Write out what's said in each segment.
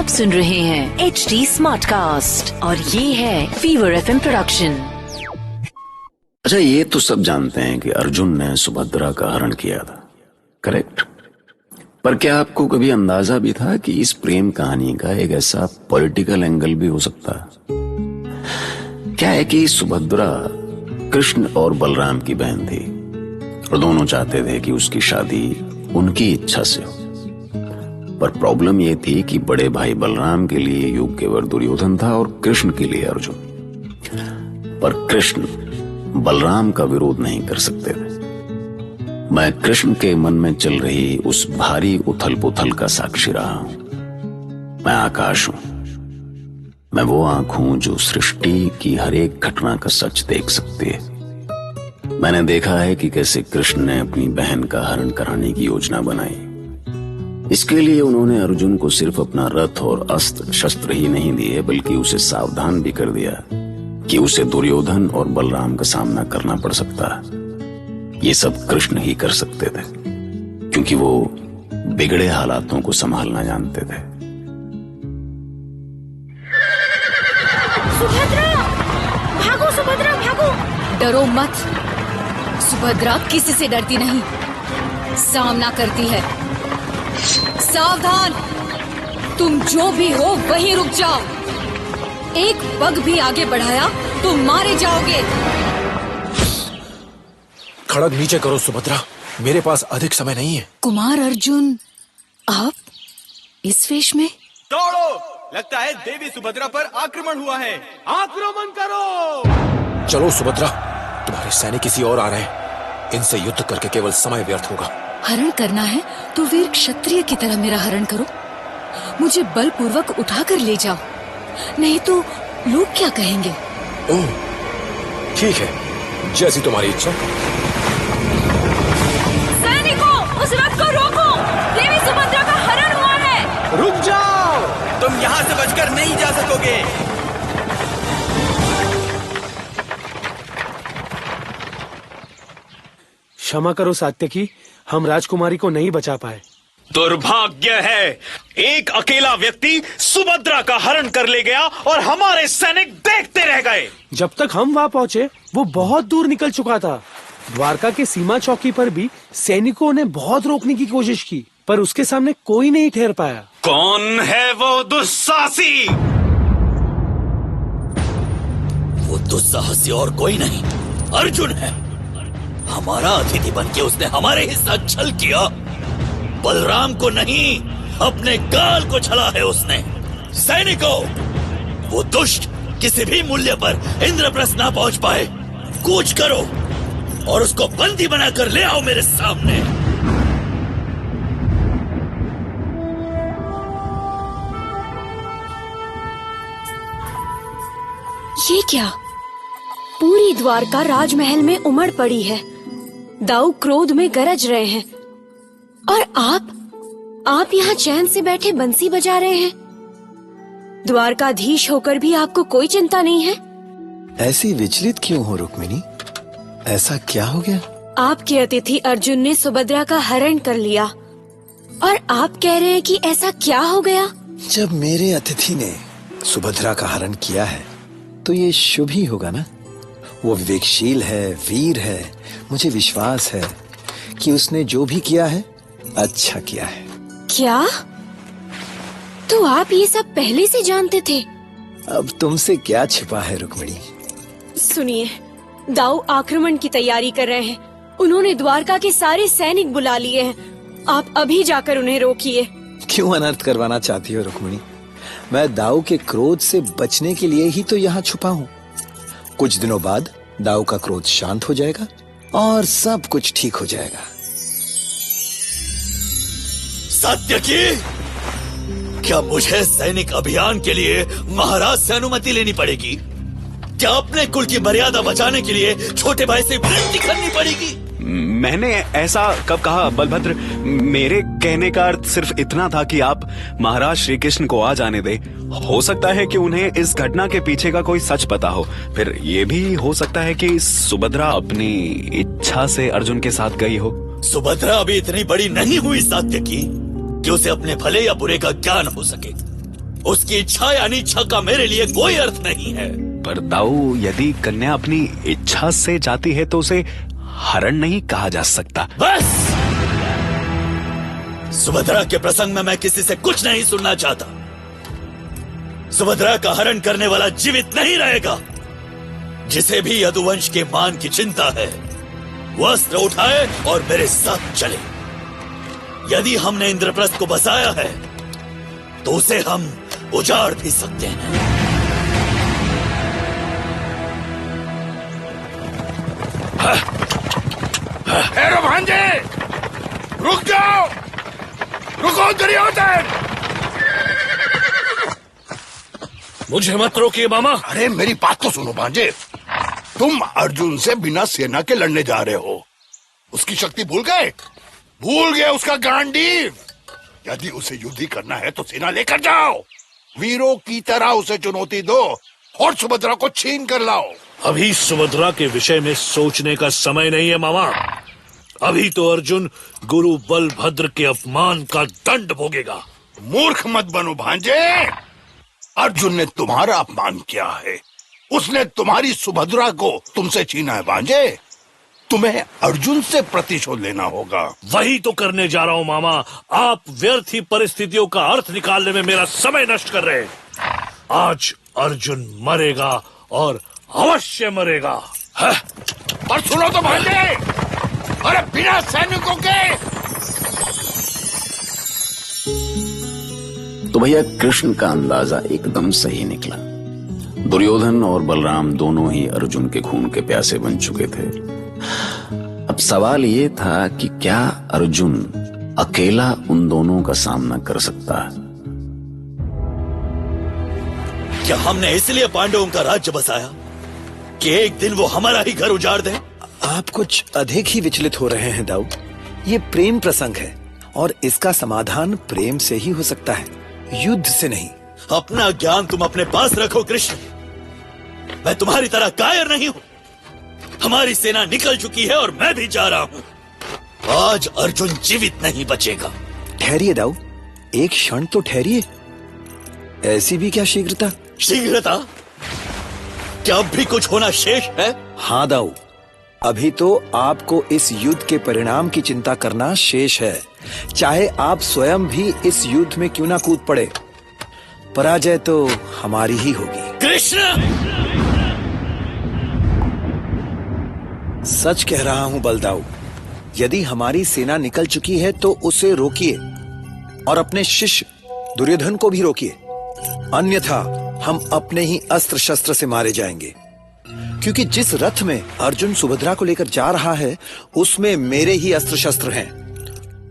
आप सुन रहे हैं HD स्मार्ट कास्ट और ये है फीवर FM प्रोडक्शन। अच्छा, ये तो सब जानते हैं कि अर्जुन ने सुभद्रा का हरण किया था, करेक्ट? पर क्या आपको कभी अंदाजा भी था कि इस प्रेम कहानी का एक ऐसा पॉलिटिकल एंगल भी हो सकता है? क्या है कि सुभद्रा कृष्ण और बलराम की बहन थी और दोनों चाहते थे कि उसकी शादी उनकी इच्छा से हो। पर प्रॉब्लम यह थी कि बड़े भाई बलराम के लिए युगकेवर दुर्योधन था और कृष्ण के लिए अर्जुन। पर कृष्ण बलराम का विरोध नहीं कर सकते थे। मैं कृष्ण के मन में चल रही उस भारी उथल पुथल का साक्षी रहा हूं। मैं आकाश हूं, मैं वो आंख हूं जो सृष्टि की हर एक घटना का सच देख सकती है। मैंने देखा है कि कैसे कृष्ण ने अपनी बहन का हरण कराने की योजना बनाई। इसके लिए उन्होंने अर्जुन को सिर्फ अपना रथ और अस्त्र शस्त्र ही नहीं दिए, बल्कि उसे सावधान भी कर दिया कि उसे दुर्योधन और बलराम का सामना करना पड़ सकता है। ये सब कृष्ण ही कर सकते थे, क्योंकि वो बिगड़े हालातों को संभालना जानते थे। सुभद्रा, भागो सुभद्रा, भागो! डरो मत, सुभद्रा किसी से डरती नहीं, सामना करती है। सावधान, तुम जो भी हो वहीं रुक जाओ। एक पग भी आगे बढ़ाया तो मारे जाओगे। खड़ग नीचे करो सुभद्रा, मेरे पास अधिक समय नहीं है। कुमार अर्जुन, आप इस वेश में? दौड़ो, लगता है देवी सुभद्रा पर आक्रमण हुआ है। आक्रमण करो! चलो सुभद्रा, तुम्हारे सैनिक किसी और आ रहे हैं। इनसे युद्ध करके केवल समय व्यर्थ होगा। हरण करना है तो वीर क्षत्रिय की तरह मेरा हरण करो। मुझे बलपूर्वक उठाकर ले जाओ, नहीं तो लोग क्या कहेंगे? ओह, ठीक है, जैसी तुम्हारी इच्छा। सैनिकों, उस रथ को रोको! देवी सुभद्रा का हरण हुआ है। रुक जाओ, तुम यहाँ से बचकर नहीं जा सकोगे। क्षमा करो सात्यकी, हम राजकुमारी को नहीं बचा पाए। दुर्भाग्य है, एक अकेला व्यक्ति सुभद्रा का हरण कर ले गया और हमारे सैनिक देखते रह गए। जब तक हम वहां पहुंचे वो बहुत दूर निकल चुका था। द्वारका के सीमा चौकी पर भी सैनिकों ने बहुत रोकने की कोशिश की, पर उसके सामने कोई नहीं ठहर पाया। कौन है वो दुस्साहसी? वो दुस्साहसी और कोई नहीं, अर्जुन है। हमारा अतिथि बनके उसने हमारे ही साथ छल किया। बलराम को नहीं, अपने गाल को छला है उसने। सैनिकों, वो दुष्ट किसी भी मूल्य पर इंद्रप्रस्थ ना पहुंच पाए। कूच करो और उसको बंदी बनाकर ले आओ मेरे सामने। ये क्या? पूरी द्वारका राजमहल में उमड़ पड़ी है। दाऊ क्रोध में गरज रहे हैं और आप यहाँ चैन से बैठे बंसी बजा रहे हैं। द्वारकाधीश होकर भी आपको कोई चिंता नहीं है? ऐसी विचलित क्यों हो रुक्मिणी? ऐसा क्या हो गया? आपके अतिथि अर्जुन ने सुभद्रा का हरण कर लिया और आप कह रहे हैं कि ऐसा क्या हो गया? जब मेरे अतिथि ने सुभद्रा का हरण किया है तो ये शुभ ही होगा ना। वो विवेकशील है, वीर है। मुझे विश्वास है कि उसने जो भी किया है अच्छा किया है। क्या? तो आप ये सब पहले से जानते थे? अब तुमसे क्या छिपा है रुक्मिणी? सुनिए, दाऊ आक्रमण की तैयारी कर रहे हैं। उन्होंने द्वारका के सारे सैनिक बुला लिए हैं। आप अभी जाकर उन्हें रोकिए। क्यों अनर्थ करवाना चाहती हो रुक्मिणी? मैं दाऊ के क्रोध से बचने के लिए ही तो यहाँ छुपा हूँ। कुछ दिनों बाद दाऊ का क्रोध शांत हो जाएगा और सब कुछ ठीक हो जाएगा। सात्यकी, क्या मुझे सैनिक अभियान के लिए महाराज से अनुमति लेनी पड़ेगी? क्या अपने कुल की मर्यादा बचाने के लिए छोटे भाई से विनती करनी पड़ेगी? मैंने ऐसा कब कहा बलभद्र? मेरे कहने का अर्थ सिर्फ इतना था कि आप महाराज श्री कृष्ण को आ जाने दे। हो सकता है कि उन्हें इस घटना के पीछे का कोई सच पता हो। फिर ये भी हो सकता है कि सुभद्रा अपनी इच्छा से अर्जुन के साथ गई हो। सुभद्रा अभी इतनी बड़ी नहीं हुई सात्यकी कि उसे अपने भले या बुरे का ज्ञान हो सके। उसकी इच्छा या अनिच्छा का मेरे लिए कोई अर्थ नहीं है। पर दाऊ, यदि कन्या अपनी इच्छा से जाती है तो उसे हरण नहीं कहा जा सकता। बस! सुभद्रा के प्रसंग में मैं किसी से कुछ नहीं सुनना चाहता। सुभद्रा का हरण करने वाला जीवित नहीं रहेगा। जिसे भी यदुवंश के मान की चिंता है, वो अस्त्र उठाए और मेरे साथ चले। यदि हमने इंद्रप्रस्थ को बसाया है तो उसे हम उजाड़ भी सकते हैं। हेरो भांजे, रुक जाओ, रुको दुर्योधन। मुझे मत रोकिए मामा। अरे मेरी बात तो सुनो भांजे, तुम अर्जुन से बिना सेना के लड़ने जा रहे हो। उसकी शक्ति भूल गए? भूल गए उसका गांडीव। यदि उसे युद्ध ही करना है तो सेना लेकर जाओ, वीरों की तरह उसे चुनौती दो और सुभद्रा को छीन कर लाओ। अभी सुभद्रा के विषय में सोचने का समय नहीं है मामा। अभी तो अर्जुन गुरु बलभद्र के अपमान का दंड भोगेगा। मूर्ख मत बनो भांजे। अर्जुन ने तुम्हारा अपमान किया है, उसने तुम्हारी सुभद्रा को तुमसे छीना है भांजे। तुम्हें अर्जुन से प्रतिशोध लेना होगा। वही तो करने जा रहा हूँ मामा। आप व्यर्थ ही परिस्थितियों का अर्थ निकालने में मेरा समय नष्ट कर रहे हैं। आज अर्जुन मरेगा और अवश्य मरेगा। है? और सुनो तो भांजे, अरे बिना सैनिकों के। तो भैया कृष्ण का अंदाजा एकदम सही निकला। दुर्योधन और बलराम दोनों ही अर्जुन के खून के प्यासे बन चुके थे। अब सवाल ये था कि क्या अर्जुन अकेला उन दोनों का सामना कर सकता है? क्या हमने इसलिए पांडवों का राज्य बसाया कि एक दिन वो हमारा ही घर उजाड़ दे? आप कुछ अधिक ही विचलित हो रहे हैं दाऊ। ये प्रेम प्रसंग है और इसका समाधान प्रेम से ही हो सकता है, युद्ध से नहीं। अपना ज्ञान तुम अपने पास रखो कृष्ण। मैं तुम्हारी तरह कायर नहीं हूं। हमारी सेना निकल चुकी है और मैं भी जा रहा हूं। आज अर्जुन जीवित नहीं बचेगा। ठहरिए दाऊ, एक क्षण तो ठहरिए। ऐसी भी क्या शीघ्रता? शीघ्रता? क्या अब भी कुछ होना शेष है? हाँ दाऊ, अभी तो आपको इस युद्ध के परिणाम की चिंता करना शेष है। चाहे आप स्वयं भी इस युद्ध में क्यों ना कूद पड़े, पराजय तो हमारी ही होगी। कृष्ण! सच कह रहा हूं बलदाऊ। यदि हमारी सेना निकल चुकी है तो उसे रोकिए और अपने शिष्य दुर्योधन को भी रोकिए, अन्यथा हम अपने ही अस्त्र शस्त्र से मारे जाएंगे। क्योंकि जिस रथ में अर्जुन सुभद्रा को लेकर जा रहा है उसमें मेरे ही अस्त्र शस्त्र हैं,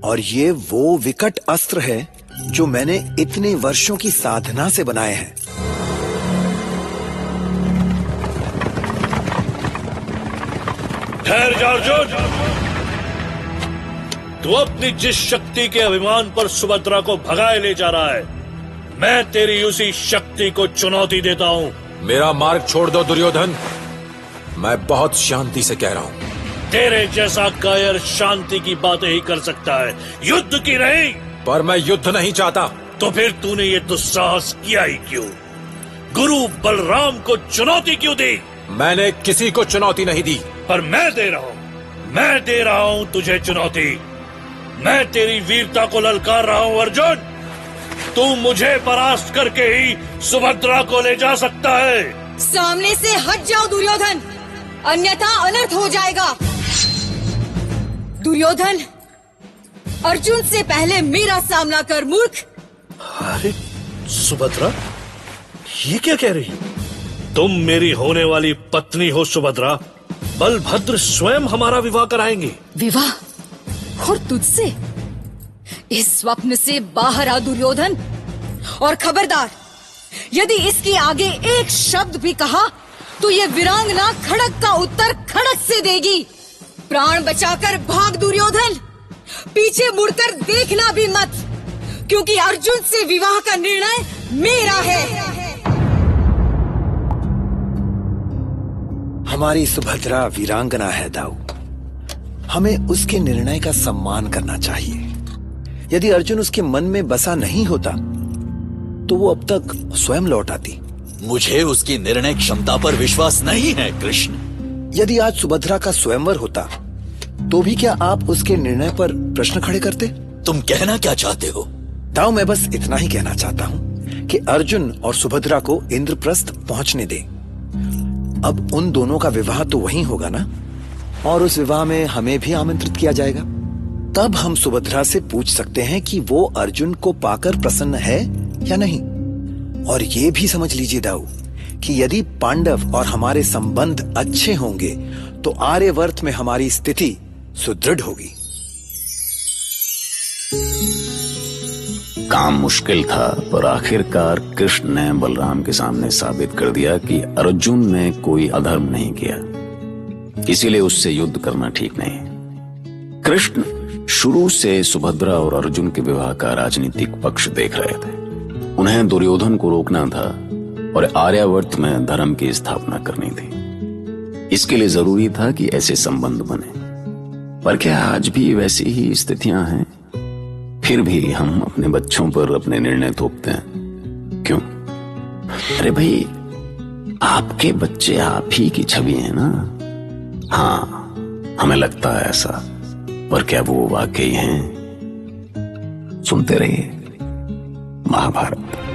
और ये वो विकट अस्त्र है जो मैंने इतने वर्षों की साधना से बनाए हैं। ठहर जा अर्जुन। तू अपनी जिस शक्ति के अभिमान पर सुभद्रा को भगाए ले जा रहा है, मैं तेरी उसी शक्ति को चुनौती देता हूँ। मेरा मार्ग छोड़ दो दुर्योधन। मैं बहुत शांति से कह रहा हूँ। तेरे जैसा कायर शांति की बातें ही कर सकता है, युद्ध की नहीं। पर मैं युद्ध नहीं चाहता। तो फिर तूने ये दुस्साहस किया ही क्यों? गुरु बलराम को चुनौती क्यों दी? मैंने किसी को चुनौती नहीं दी। पर मैं दे रहा हूँ तुझे चुनौती। मैं तेरी वीरता को ललकार रहा हूँ अर्जुन। तू मुझे परास्त करके ही सुभद्रा को ले जा सकता है। सामने से हट जाओ दुर्योधन, अन्यथा अनर्थ हो जाएगा। दुर्योधन, अर्जुन से पहले मेरा सामना कर मूर्ख। अरे सुभद्रा, ये क्या कह रही? तुम मेरी होने वाली पत्नी हो सुभद्रा। बलभद्र स्वयं हमारा विवाह कराएंगे। विवाह? और तुझसे? इस स्वप्न से बाहर आ दुर्योधन, और खबरदार, यदि इसके आगे एक शब्द भी कहा तो ये वीरांगना खड़क का उत्तर खड़क से देगी। प्राण बचाकर भाग दुर्योधन, पीछे मुड़कर देखना भी मत, क्योंकि अर्जुन से विवाह का निर्णय मेरा है। हमारी सुभद्रा वीरांगना है दाऊ, हमें उसके निर्णय का सम्मान करना चाहिए। यदि अर्जुन उसके मन में बसा नहीं होता तो वो अब तक स्वयं लौट आती। मुझे उसकी निर्णय क्षमता पर विश्वास नहीं है कृष्ण। यदि आज सुभद्रा का स्वयंवर होता तो भी क्या आप उसके निर्णय पर प्रश्न खड़े करते? तुम कहना क्या चाहते हो? दाऊ, मैं बस इतना ही कहना चाहता हूँ कि अर्जुन और सुभद्रा को इंद्रप्रस्थ पहुंचने दे। अब उन दोनों का विवाह तो वहीं होगा ना, और उस विवाह में हमें भी आमंत्रित किया जाएगा। तब हम सुभद्रा से पूछ सकते हैं कि वो अर्जुन को पाकर प्रसन्न है या नहीं। और ये भी समझ लीजिए दाऊ कि यदि पांडव और हमारे संबंध अच्छे होंगे तो आर्यवर्त में हमारी स्थिति सुदृढ़ होगी। काम मुश्किल था, पर आखिरकार कृष्ण ने बलराम के सामने साबित कर दिया कि अर्जुन ने कोई अधर्म नहीं किया, इसीलिए उससे युद्ध करना ठीक नहीं। कृष्ण शुरू से सुभद्रा और अर्जुन के विवाह का राजनीतिक पक्ष देख रहे थे। उन्हें दुर्योधन को रोकना था और आर्यावर्त में धर्म की स्थापना करनी थी। इसके लिए जरूरी था कि ऐसे संबंध बने। पर क्या आज भी वैसी ही स्थितियां हैं? फिर भी हम अपने बच्चों पर अपने निर्णय थोपते हैं, क्यों? अरे भाई, आपके बच्चे आप ही की छवि है ना। हाँ, हमें लगता है ऐसा, पर क्या वो वाकई हैं? सुनते रहिए महाभारत।